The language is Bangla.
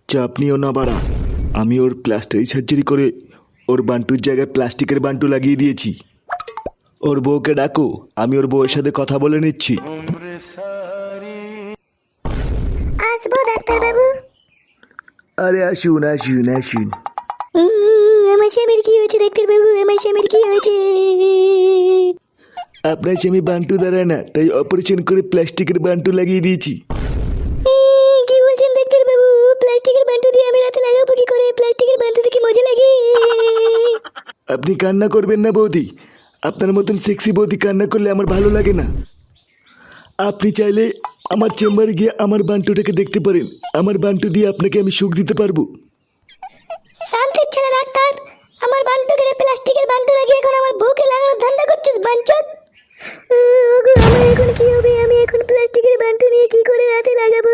চাপ নিও না বাড়া, আমি ওর প্লাস্টারি সার্জারি করে ওর বান্টুর জায়গায় প্লাস্টিকের বান্টু লাগিয়ে দিয়েছি। ওর বউকে ডাকো, আমি ওর বউয়ের সাথে কথা বলে নিচ্ছি। আসবো ডাক্তারবাবু? আরে আসুন আসুন আসুন। আমার স্বামীর কি হয়েছে ডাক্তারবাবু? আমার স্বামীর কি হয়েছে? আপনার স্বামী বান্টু দাঁড়ায় না, তাই অপারেশন করে প্লাস্টিকের বান্টু লাগিয়ে দিয়েছি। কি বলছেন ডাক্তারবাবু? প্লাস্টিকের বান্টু দিয়ে আমি রাতে লাগাবো কি করে? প্লাস্টিকের বান্টু দেখে মজা লাগে। আপনি কান্না করবেন না বৌদি, আপনার মতন সেক্সি বৌদি কান্না করলে আমার ভালো লাগে না। আপনি চাইলে আমার চেম্বারে গিয়ে আমার বান্টুটাকে দেখতে পারেন, আমার বান্টু দিয়ে আপনাকে আমি সুখ দিতে পারবো। শান্তির ছেলে ডাক্তার, আমার বান্টু কেটে প্লাস্টিকের বান্টু লাগিয়ে এখন আমার বউকে লাগানোর ধান্দা করছিস বাঞ্চত। আমার এখন কি হবে? আমি এখন প্লাস্টিকের বান্টু নিয়ে কি করে রাতে লাগাবো?